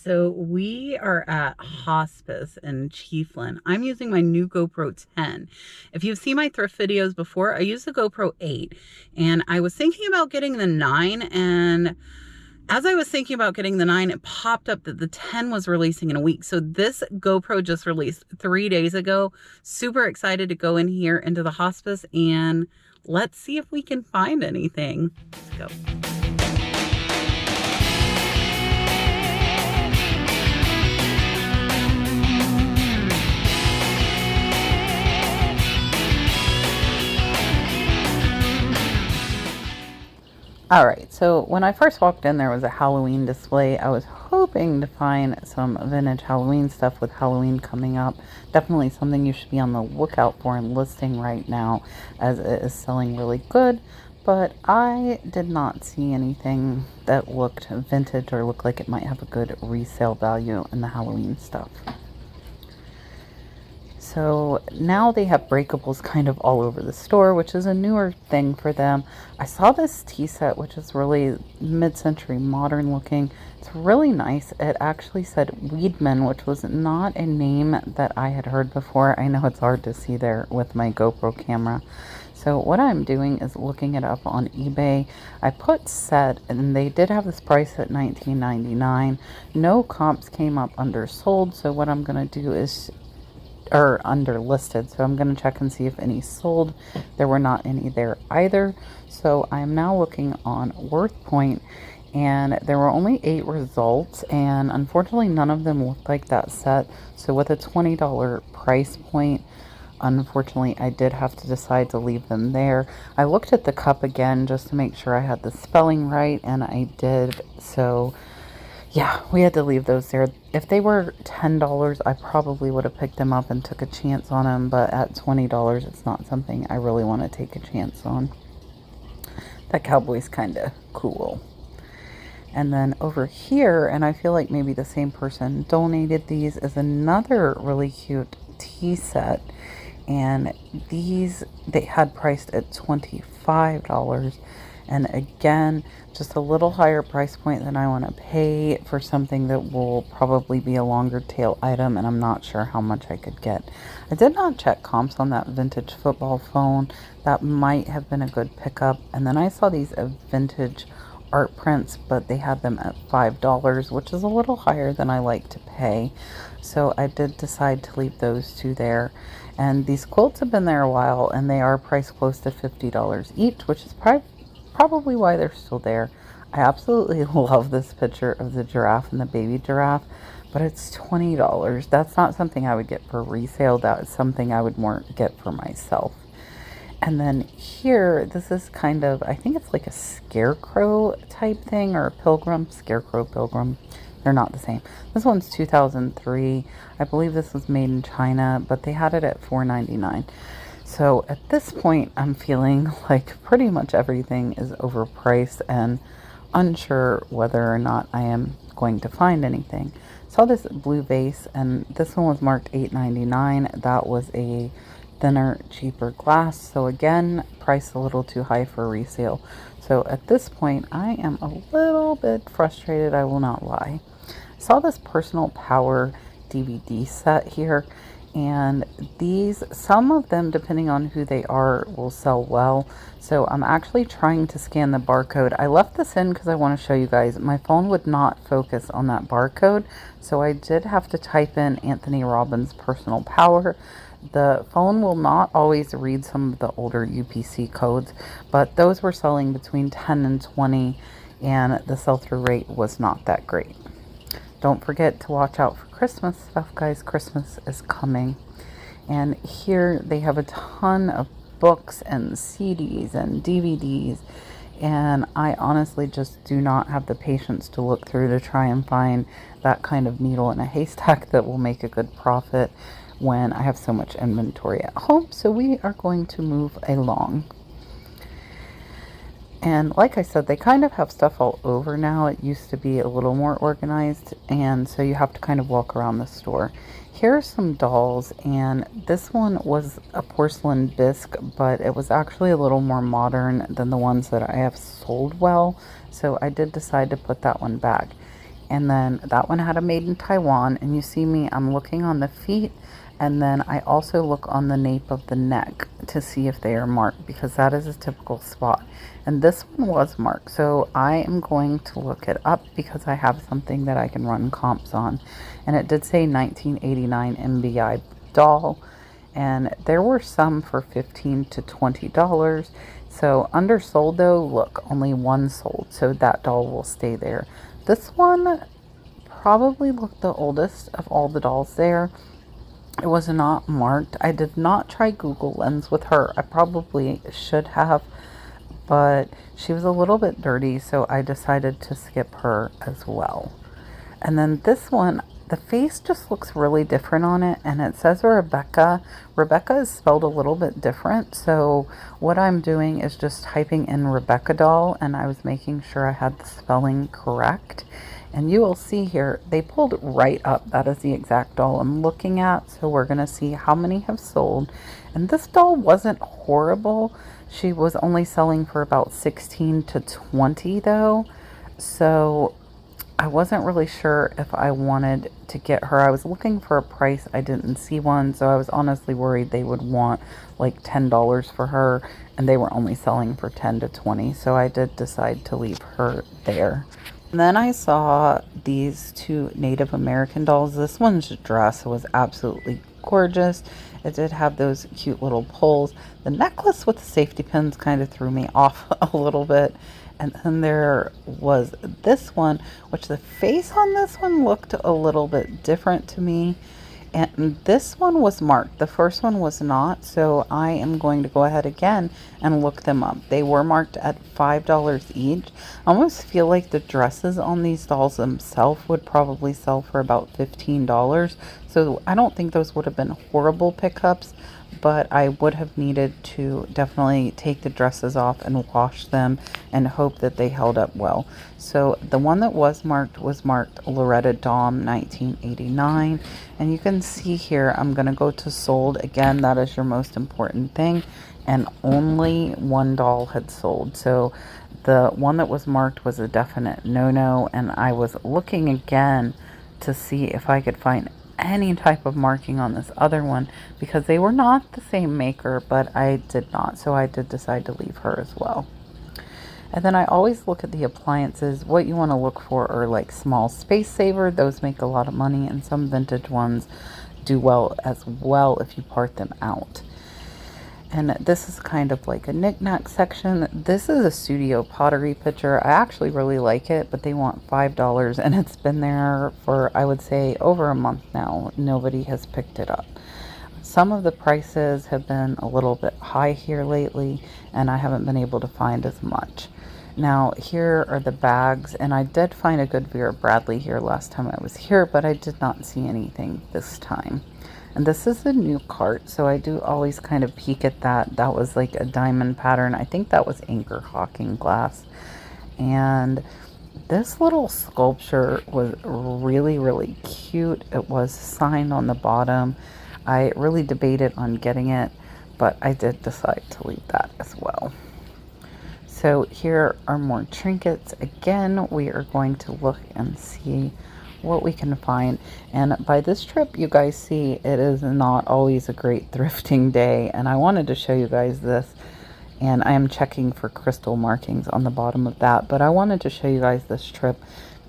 So we are at hospice in Chiefland. I'm using my new GoPro 10. If you've seen my thrift videos before, I used the GoPro 8 and I was thinking about getting the 9, and as I was thinking about getting the 9, it popped up that the 10 was releasing in a week. So this GoPro just released 3 days ago. Super excited to go in here into the hospice and let's see if we can find anything. Let's go. All right, so when I first walked in, there was a Halloween display. I was hoping to find some vintage Halloween stuff with Halloween coming up. Definitely something you should be on the lookout for and listing right now, as it is selling really good. But I did not see anything that looked vintage or looked like it might have a good resale value in the Halloween stuff. So now they have breakables kind of all over the store, which is a newer thing for them. I saw this tea set, which is really mid-century modern looking. It's really nice. It actually said Weedman, which was not a name that I had heard before. I know it's hard to see there with my GoPro camera. So what I'm doing is looking it up on eBay. I put set, and they did have this price at $19.99. No comps came up under sold. So what I'm going to do is or under listed, so I'm going to check and see if any sold. There were not any there either. So I'm now looking on WorthPoint, and there were only 8 results, and unfortunately none of them looked like that set. So with a $20 price point, unfortunately I did have to decide to leave them there. I looked at the cup again just to make sure I had the spelling right, and I did. So yeah, we had to leave those there. If they were $10, I probably would have picked them up and took a chance on them, but at $20, it's not something I really want to take a chance on. That cowboy's kind of cool. And then over here, and I feel like maybe the same person donated these, is another really cute tea set. And these, they had priced at $25. And again, just a little higher price point than I want to pay for something that will probably be a longer tail item, and I'm not sure how much I could get. I did not check comps on that vintage football phone. That might have been a good pickup. And then I saw these vintage art prints, but they had them at $5, which is a little higher than I like to pay. So I did decide to leave those two there. And these quilts have been there a while, and they are priced close to $50 each, which is probably why they're still there. I absolutely love this picture of the giraffe and the baby giraffe, but it's $20. That's not something I would get for resale. That is something I would more get for myself. And then here, this is kind of, I think it's like a scarecrow type thing, or a pilgrim, scarecrow, pilgrim. They're not the same. This one's 2003. I believe this was made in China, but they had it at $4.99. So at this point, I'm feeling like pretty much everything is overpriced and unsure whether or not I am going to find anything. Saw this blue vase, and this one was marked $8.99. That was a thinner, cheaper glass. So again, priced a little too high for resale. So at this point, I am a little bit frustrated, I will not lie. Saw this personal power DVD set here, and these, some of them, depending on who they are, will sell well. So I'm actually trying to scan the barcode. I left this in because I want to show you guys. My phone would not focus on that barcode, so I did have to type in Anthony Robbins personal power. The phone will not always read some of the older UPC codes, but those were selling between 10 and 20, and the sell-through rate was not that great. Don't forget to watch out for Christmas stuff, guys. Christmas is coming. And here they have a ton of books and CDs and DVDs. And I honestly just do not have the patience to look through to try and find that kind of needle in a haystack that will make a good profit when I have so much inventory at home. So we are going to move along. And like I said, they kind of have stuff all over now. It used to be a little more organized, and so you have to kind of walk around the store. Here are some dolls, and this one was a porcelain bisque, but it was actually a little more modern than the ones that I have sold well, so I did decide to put that one back. And then that one had a made in Taiwan. And you see me, I'm looking on the feet. And then I also look on the nape of the neck to see if they are marked, because that is a typical spot. And this one was marked. So I am going to look it up because I have something that I can run comps on. And it did say 1989 MBI doll. And there were some for $15 to $20. So undersold though, look, only one sold. So that doll will stay there. This one probably looked the oldest of all the dolls there. It was not marked. I did not try Google Lens with her. I probably should have, but she was a little bit dirty, so I decided to skip her as well. And then this one, the face just looks really different on it, and it says Rebecca. Rebecca is spelled a little bit different, so what I'm doing is just typing in Rebecca doll, and I was making sure I had the spelling correct. And you will see here, they pulled right up. That is the exact doll I'm looking at. So we're going to see how many have sold. And this doll wasn't horrible. She was only selling for about 16 to 20 though. So I wasn't really sure if I wanted to get her. I was looking for a price. I didn't see one. So I was honestly worried they would want like $10 for her. And they were only selling for 10 to 20. So I did decide to leave her there. And then I saw these two Native American dolls. This one's dress was absolutely gorgeous. It did have those cute little pulls. The necklace with the safety pins kind of threw me off a little bit. And then there was this one, which the face on this one looked a little bit different to me. And this one was marked. The first one was not. So I am going to go ahead again and look them up. They were marked at $5 each. I almost feel like the dresses on these dolls themselves would probably sell for about $15. So I don't think those would have been horrible pickups, but I would have needed to definitely take the dresses off and wash them and hope that they held up well. So the one that was marked Loretta Daum 1989. And you can see here, I'm going to go to sold. Again, that is your most important thing. And only one doll had sold. So the one that was marked was a definite no-no. And I was looking again to see if I could find any type of marking on this other one, because they were not the same maker, but I did not. So I did decide to leave her as well. And then I always look at the appliances. What you want to look for are like small space saver. Those make a lot of money, and some vintage ones do well as well if you part them out. And this is kind of like a knickknack section. This is a studio pottery pitcher. I actually really like it, but they want $5, and it's been there for, I would say, over a month now. Nobody has picked it up. Some of the prices have been a little bit high here lately, and I haven't been able to find as much. Now, here are the bags, and I did find a good Vera Bradley here last time I was here, but I did not see anything this time. And this is a new cart, so I do always kind of peek at that. That was like a diamond pattern. I think that was Anchor Hawking glass. And this little sculpture was really, really cute. It was signed on the bottom. I really debated on getting it, but I did decide to leave that as well. So here are more trinkets. Again, we are going to look and see what we can find. And by this trip, you guys see it is not always a great thrifting day, and I wanted to show you guys this, and I am checking for crystal markings on the bottom of that, but I wanted to show you guys this trip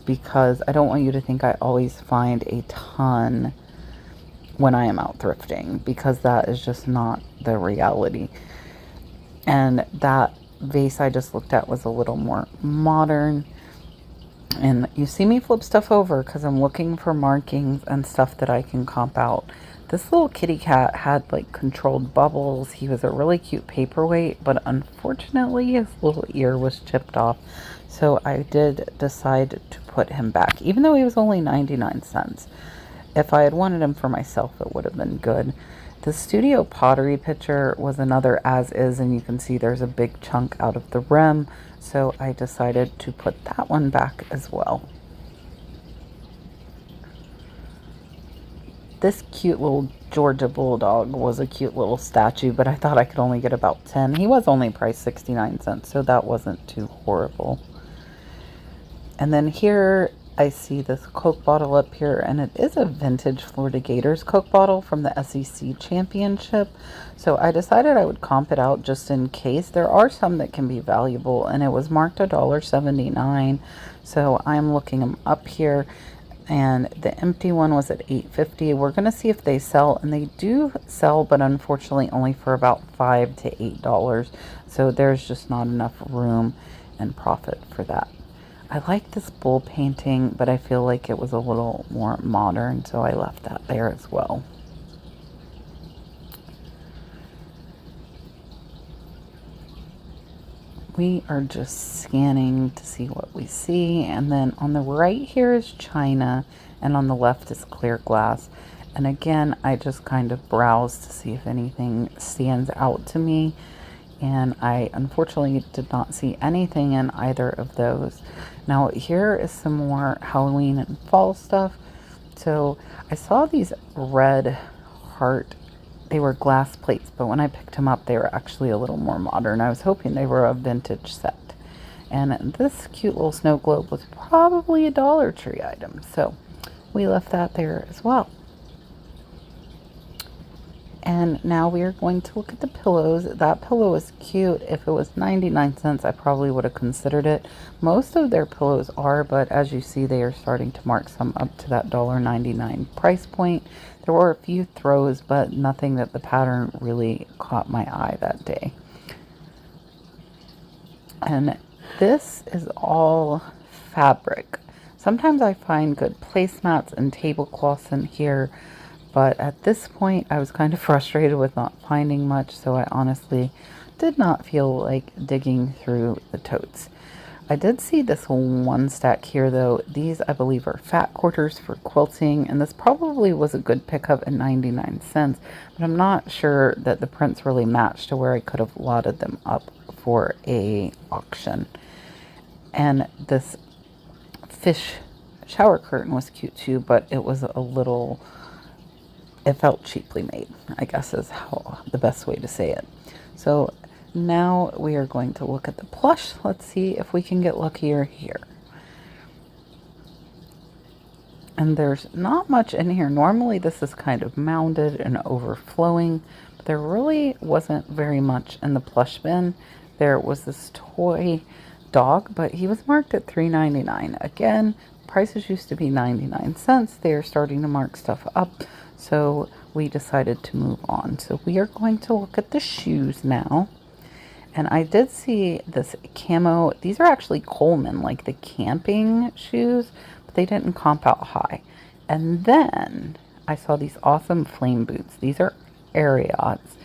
because I don't want you to think I always find a ton when I am out thrifting, because that is just not the reality. And that vase I just looked at was a little more modern. And you see me flip stuff over because I'm looking for markings and stuff that I can comp out. This little kitty cat had like controlled bubbles. He was a really cute paperweight, but unfortunately his little ear was chipped off. So I did decide to put him back, even though he was only 99 cents. If I had wanted him for myself, it would have been good. The studio pottery pitcher was another as is, and you can see there's a big chunk out of the rim. So I decided to put that one back as well. This cute little Georgia Bulldog was a cute little statue, but I thought I could only get about 10. He was only priced 69 cents, so that wasn't too horrible. And then here I see this Coke bottle up here, and it is a vintage Florida Gators Coke bottle from the SEC Championship. So I decided I would comp it out just in case. There are some that can be valuable, and it was marked $1.79. So I'm looking them up here, and the empty one was at $8.50. We're going to see if they sell, and they do sell, but unfortunately only for about $5 to $8. So there's just not enough room and profit for that. I like this bull painting, but I feel like it was a little more modern, so I left that there as well. We are just scanning to see what we see, and then on the right here is China, and on the left is clear glass. And again, I just kind of browse to see if anything stands out to me, and I unfortunately did not see anything in either of those. Now here is some more Halloween and fall stuff. So I saw these red heart, they were glass plates, but when I picked them up they were actually a little more modern. I was hoping they were a vintage set. And this cute little snow globe was probably a Dollar Tree item, so we left that there as well. And now we are going to look at the pillows. That pillow is cute. If it was 99 cents, I probably would have considered it. Most of their pillows are, but as you see, they are starting to mark some up to that $1.99 price point. There were a few throws, but nothing that the pattern really caught my eye that day. And this is all fabric. Sometimes I find good placemats and tablecloths in here, but at this point I was kind of frustrated with not finding much, so I honestly did not feel like digging through the totes. I did see this one stack here though. These I believe are fat quarters for quilting, and this probably was a good pickup at 99 cents, but I'm not sure that the prints really matched to where I could have lotted them up for a auction. And this fish shower curtain was cute too, but it was a little, it felt cheaply made, I guess is how the best way to say it. So now we are going to look at the plush. Let's see if we can get luckier here. And there's not much in here. Normally this is kind of mounded and overflowing, but there really wasn't very much in the plush bin. There was this toy dog, but he was marked at $3.99. Again, prices used to be 99 cents. They are starting to mark stuff up, so we decided to move on. So we are going to look at the shoes now. And I did see this camo. These are actually Coleman, like the camping shoes, but they didn't comp out high. And then I saw these awesome flame boots. These are Ariats.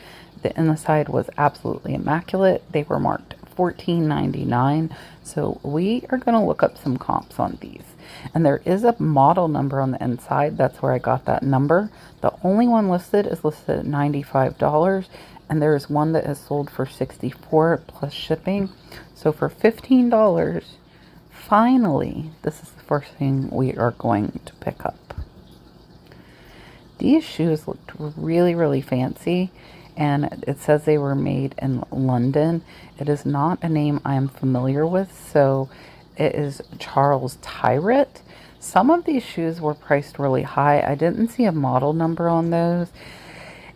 The inside was absolutely immaculate. They were marked $14.99. So we are going to look up some comps on these. And there is a model number on the inside. That's where I got that number. The only one listed is listed at $95. And there is one that is sold for $64 plus shipping. So for $15, finally, this is the first thing we are going to pick up. These shoes looked really, really fancy. And it says they were made in London. It is not a name I am familiar with, so it is Charles Tyrrett. Some of these shoes were priced really high. I didn't see a model number on those.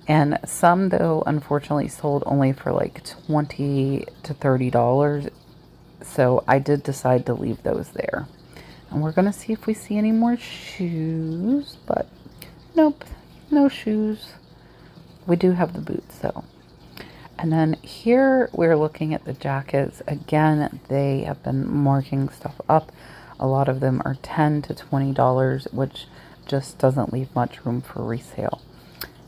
And some, though, unfortunately sold only for like $20 to $30. So I did decide to leave those there. And we're going to see if we see any more shoes, but nope, no shoes. We do have the boots though. And then here we're looking at the jackets. Again, they have been marking stuff up. A lot of them are $10 to $20, which just doesn't leave much room for resale.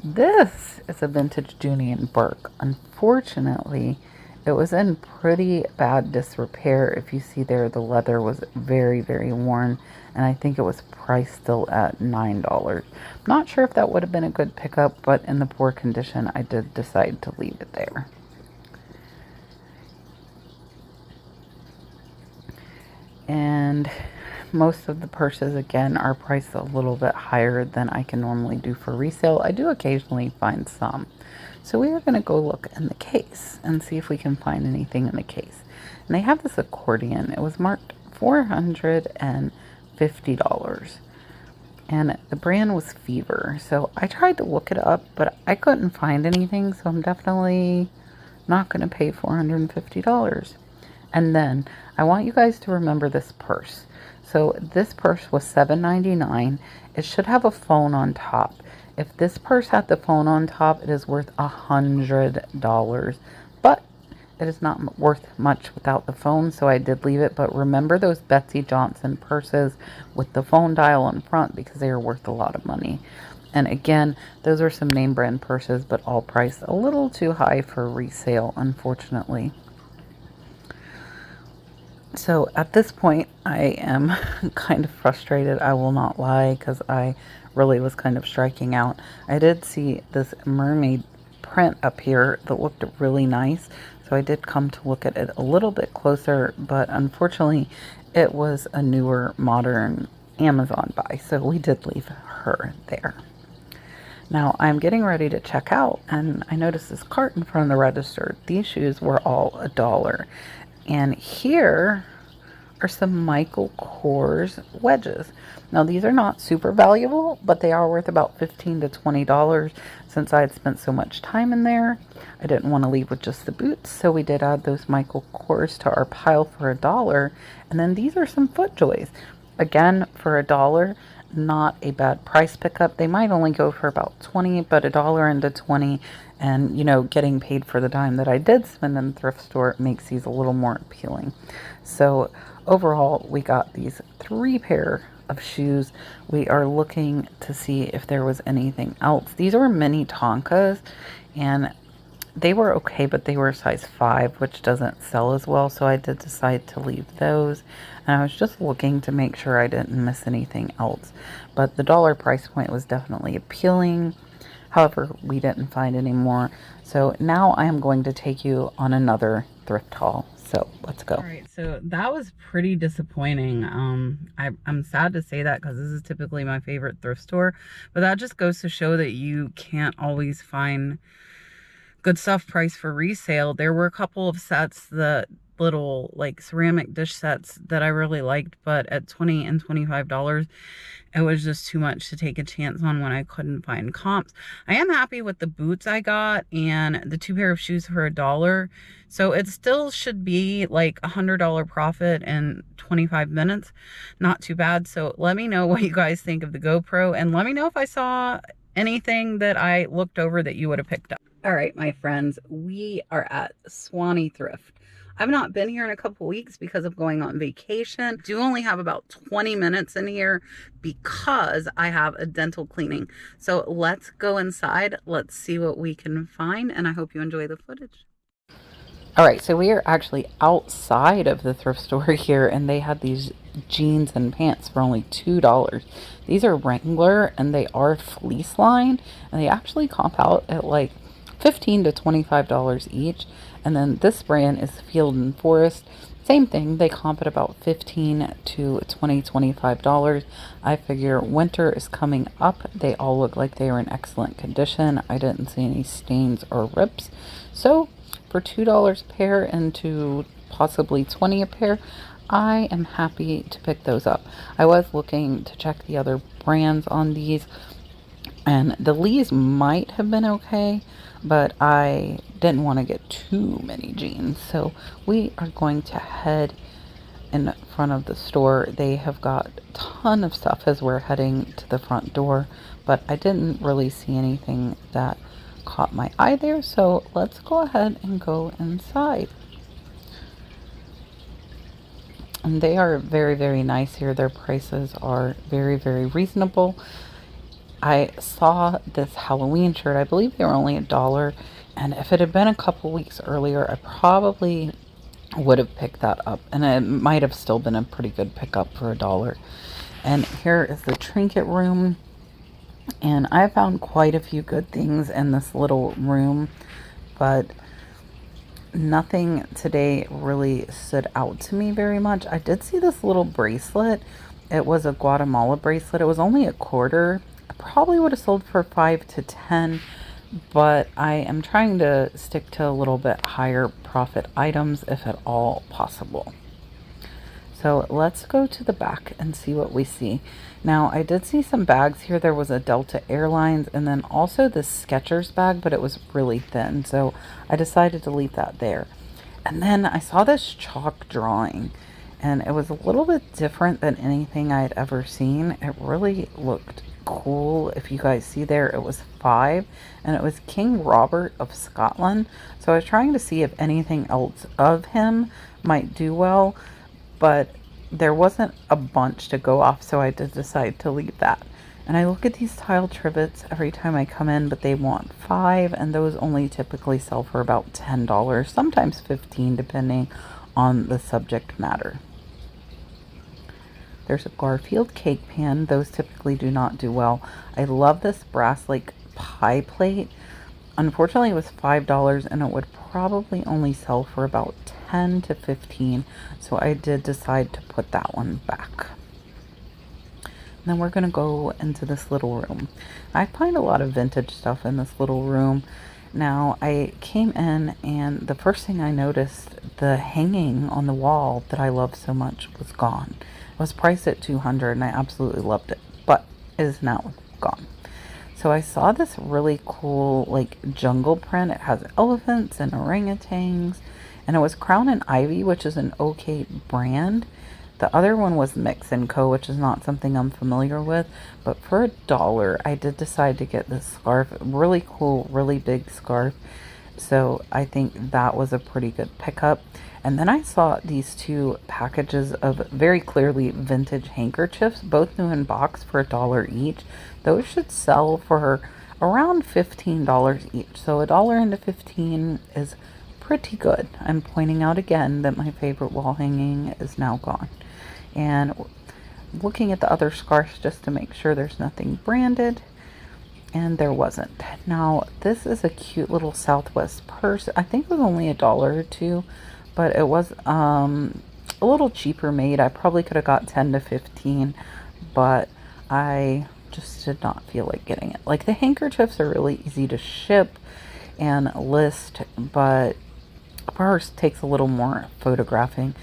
This is a vintage Dooney and Burke. Unfortunately, it was in pretty bad disrepair. If you see there, the leather was very, very worn, and I think it was priced still at $9. I'm not sure if that would have been a good pickup, but in the poor condition, I did decide to leave it there. And most of the purses, again, are priced a little bit higher than I can normally do for resale. I do occasionally find some. So we are going to go look in the case and see if we can find anything in the case. And they have this accordion. It was marked $440. $50. And the brand was Fever. So I tried to look it up, but I couldn't find anything. So I'm definitely not going to pay $450. And then I want you guys to remember this purse. So this purse was $7.99. It should have a phone on top. If this purse had the phone on top, it is worth $100. But it is not worth much without the phone, so I did leave it. But remember those Betsy Johnson purses with the phone dial in front, because they are worth a lot of money. And again, those are some name brand purses, but all priced a little too high for resale, unfortunately. So at this point, I am kind of frustrated, I will not lie, because I really was kind of striking out. I did see this mermaid print up here that looked really nice, so I did come to look at it a little bit closer, but unfortunately it was a newer modern Amazon buy, so we did leave her there. Now I'm getting ready to check out, and I noticed this cart in front of the register. These shoes were all $1, and here are some Michael Kors wedges. Now these are not super valuable, but they are worth about $15 to $20. Since I had spent so much time in there, I didn't want to leave with just the boots, so we did add those Michael Kors to our pile for $1. And then these are some FootJoys. Again, for $1, not a bad price pickup. They might only go for about $20, but $1 into $20, and you know, getting paid for the time that I did spend in the thrift store makes these a little more appealing. So overall, we got these 3 pair of shoes. We are looking to see if there was anything else. These were mini Tonkas, and they were okay, but they were a size 5, which doesn't sell as well, so I did decide to leave those. And I was just looking to make sure I didn't miss anything else. But the dollar price point was definitely appealing. However, we didn't find any more. So now I am going to take you on another thrift haul. So let's go. All right, so that was pretty disappointing. I'm sad to say that, because this is typically my favorite thrift store, but that just goes to show that you can't always find good stuff priced for resale. There were a couple of sets, the little like ceramic dish sets, that I really liked, but at $20 and $25, it was just too much to take a chance on when I couldn't find comps. I am happy with the boots I got and the 2 pair of shoes for $1. So it still should be like $100 profit in 25 minutes. Not too bad. So let me know what you guys think of the GoPro, and let me know if I saw anything that I looked over that you would have picked up. All right, my friends, we are at Swanee Thrift. I've not been here in a couple weeks because of going on vacation. Do only have about 20 minutes in here because I have a dental cleaning. So let's go inside. Let's see what we can find, and I hope you enjoy the footage. All right, so we are actually outside of the thrift store here, and they had these jeans and pants for only $2. These are Wrangler, and they are fleece lined, and they actually comp out at like $15 to $25 each. And then this brand is Field and Forest. Same thing, they comp at about $15 to $25. I figure winter is coming up. They all look like they are in excellent condition. I didn't see any stains or rips. So for $2 a pair and to possibly $20 a pair, I am happy to pick those up. I was looking to check the other brands on these, and the Lees might have been okay, but I didn't want to get too many jeans. So we are going to head in front of the store. They have got a ton of stuff as we're heading to the front door, but I didn't really see anything that caught my eye there. So let's go ahead and go inside. And they are very, very nice here. Their prices are very, very reasonable. I saw this Halloween shirt. I believe they were only $1. And if it had been a couple weeks earlier, I probably would have picked that up. And it might have still been a pretty good pickup for $1. And here is the trinket room. And I found quite a few good things in this little room, but nothing today really stood out to me very much. I did see this little bracelet. It was a Guatemala bracelet. It was only $1. I probably would have sold for $5 to $10, but I am trying to stick to a little bit higher profit items if at all possible. So let's go to the back and see what we see. Now, I did see some bags here. There was a Delta Airlines and then also this Skechers bag, but it was really thin. So I decided to leave that there. And then I saw this chalk drawing and it was a little bit different than anything I had ever seen. It really looked cool. If you guys see there, it was 5 and it was King Robert of Scotland. So I was trying to see if anything else of him might do well, but there wasn't a bunch to go off, so I did decide to leave that. And I look at these tile trivets every time I come in, but they want 5 and those only typically sell for about $10, sometimes 15 depending on the subject matter. There's a Garfield cake pan. Those typically do not do well. I love this brass like pie plate. Unfortunately, it was $5 and it would probably only sell for about 10 to 15. So I did decide to put that one back. And then we're going to go into this little room. I find a lot of vintage stuff in this little room. Now, I came in and the first thing I noticed, the hanging on the wall that I love so much was gone. It was priced at $200 and I absolutely loved it, but it is now gone. So I saw this really cool like jungle print. It has elephants and orangutans and it was Crown and Ivy, which is an okay brand. The other one was Mix & Co, which is not something I'm familiar with, but for $1 I did decide to get this scarf. Really cool, really big scarf. So I think that was a pretty good pickup. And then I saw these 2 packages of very clearly vintage handkerchiefs, both new in box for $1 each. Those should sell for around $15 each. So $1 into 15 is pretty good. I'm pointing out again that my favorite wall hanging is now gone. And looking at the other scarves just to make sure there's nothing branded, and there wasn't. Now, this is a cute little Southwest purse. I think it was only $1 or $2, but it was a little cheaper made. I probably could have got 10 to 15, but I just did not feel like getting it. Like, the handkerchiefs are really easy to ship and list, but a purse takes a little more photographing.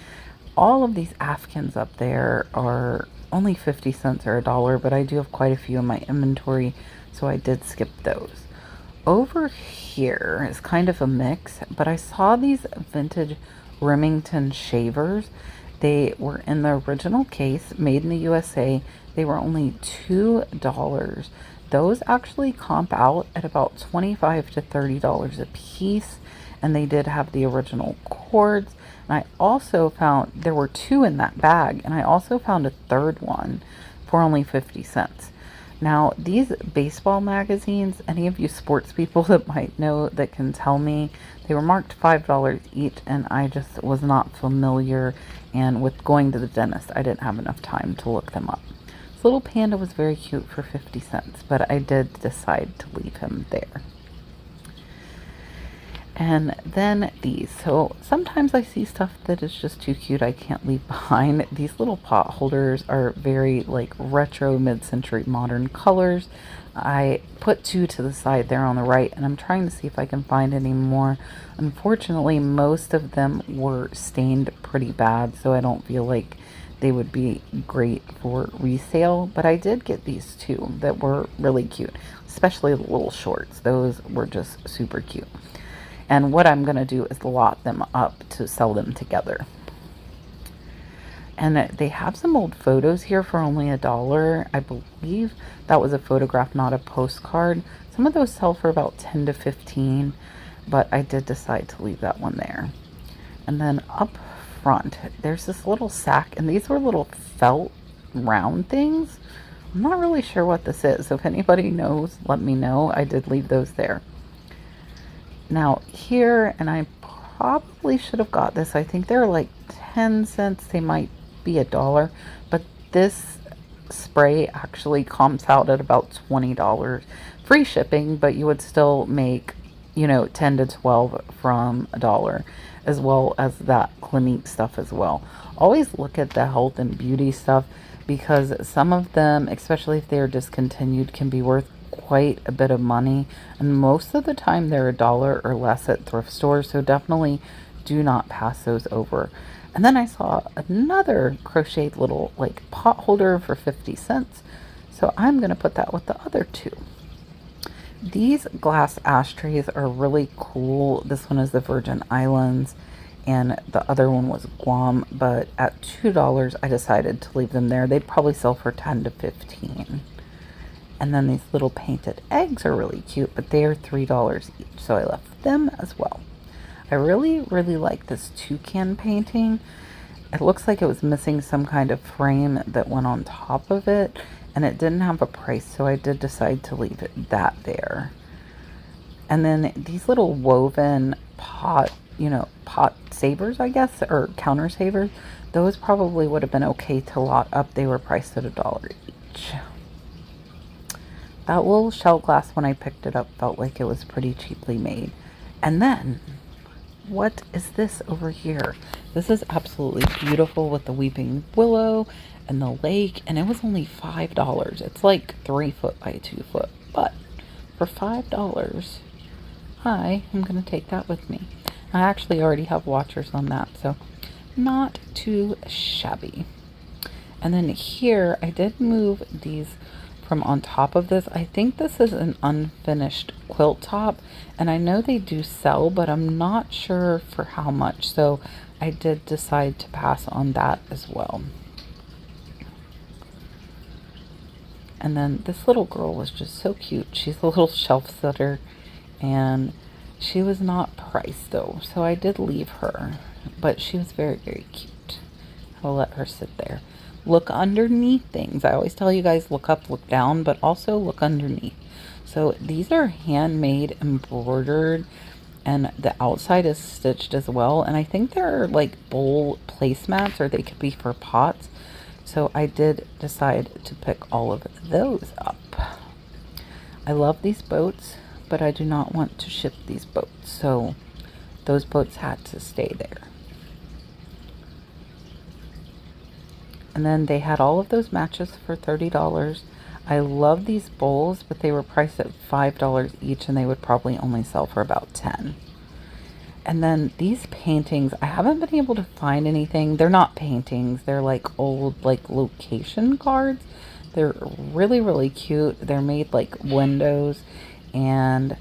All of these Afghans up there are only 50 cents or $1, but I do have quite a few in my inventory, so I did skip those. Over here is kind of a mix, but I saw these vintage Remington shavers. They were in the original case, made in the USA. They were only $2. Those actually comp out at about $25 to $30 a piece, and they did have the original cords. And I also found there were 2 in that bag, and I also found a third one for only 50 cents. Now, these baseball magazines, any of you sports people that might know that can tell me, they were marked $5 each, and I just was not familiar, and with going to the dentist, I didn't have enough time to look them up. This little panda was very cute for 50 cents, but I did decide to leave him there. And then these. So sometimes I see stuff that is just too cute I can't leave behind. These little pot holders are very like retro mid-century modern colors. I put 2 to the side there on the right, and I'm trying to see if I can find any more. Unfortunately, most of them were stained pretty bad, so I don't feel like they would be great for resale. But I did get these 2 that were really cute, especially the little shorts. Those were just super cute. And what I'm going to do is lot them up to sell them together. And they have some old photos here for only $1. I believe that was a photograph, not a postcard. Some of those sell for about 10 to 15, but I did decide to leave that one there. And then up front, there's this little sack, and these were little felt round things. I'm not really sure what this is. So if anybody knows, let me know. I did leave those there. Now here, and I probably should have got this, I think they're like 10 cents, they might be $1, but this spray actually comps out at about $20. Free shipping, but you would still make, you know, 10 to 12 from $1, as well as that Clinique stuff as well. Always look at the health and beauty stuff, because some of them, especially if they are discontinued, can be worth quite a bit of money, and most of the time they're $1 or less at thrift stores, so definitely do not pass those over. And then I saw another crocheted little like pot holder for 50 cents. So I'm going to put that with the other two. These glass ashtrays are really cool. This one is the Virgin Islands and the other one was Guam, but at $2 I decided to leave them there. They'd probably sell for 10 to 15. And then these little painted eggs are really cute, but they are $3 each, so I left them as well. I really like this toucan painting. It looks like it was missing some kind of frame that went on top of it, and it didn't have a price, so I did decide to leave that there. And then these little woven pot savers, I guess, or counter savers, those probably would have been okay to lot up. They were priced at $1 each. That little shell glass, when I picked it up, felt like it was pretty cheaply made. And then, what is this over here? This is absolutely beautiful with the weeping willow and the lake, and it was only $5. It's like 3 foot by 2 foot, but for $5, I am going to take that with me. I actually already have watchers on that, so not too shabby. And then here, I did move these from on top of this. I think this is an unfinished quilt top, and I know they do sell, but I'm not sure for how much, so I did decide to pass on that as well. And then this little girl was just so cute. She's a little shelf sitter, and she was not priced though, so I did leave her, but she was very cute. I'll let her sit there. Look underneath things. I always tell you guys, look up, look down, but also look underneath. So these are handmade, embroidered, and the outside is stitched as well. And I think they're like bowl placemats, or they could be for pots. So I did decide to pick all of those up. I love these boats, but I do not want to ship these boats. So those boats had to stay there. And then they had all of those matches for $30. I love these bowls, but they were priced at $5 each, and they would probably only sell for about 10. And then these paintings, I haven't been able to find anything. They're not paintings. They're like old like location cards. They're really cute. They're made like windows, and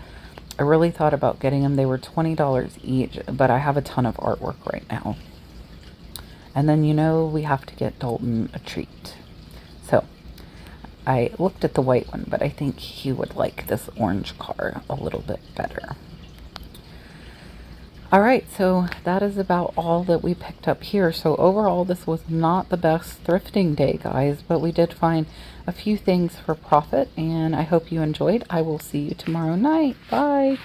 I really thought about getting them. They were $20 each, but I have a ton of artwork right now. And then, you know, we have to get Dalton a treat. So I looked at the white one, but I think he would like this orange car a little bit better. All right, so that is about all that we picked up here. So overall, this was not the best thrifting day, guys, but we did find a few things for profit, and I hope you enjoyed. I will see you tomorrow night. Bye.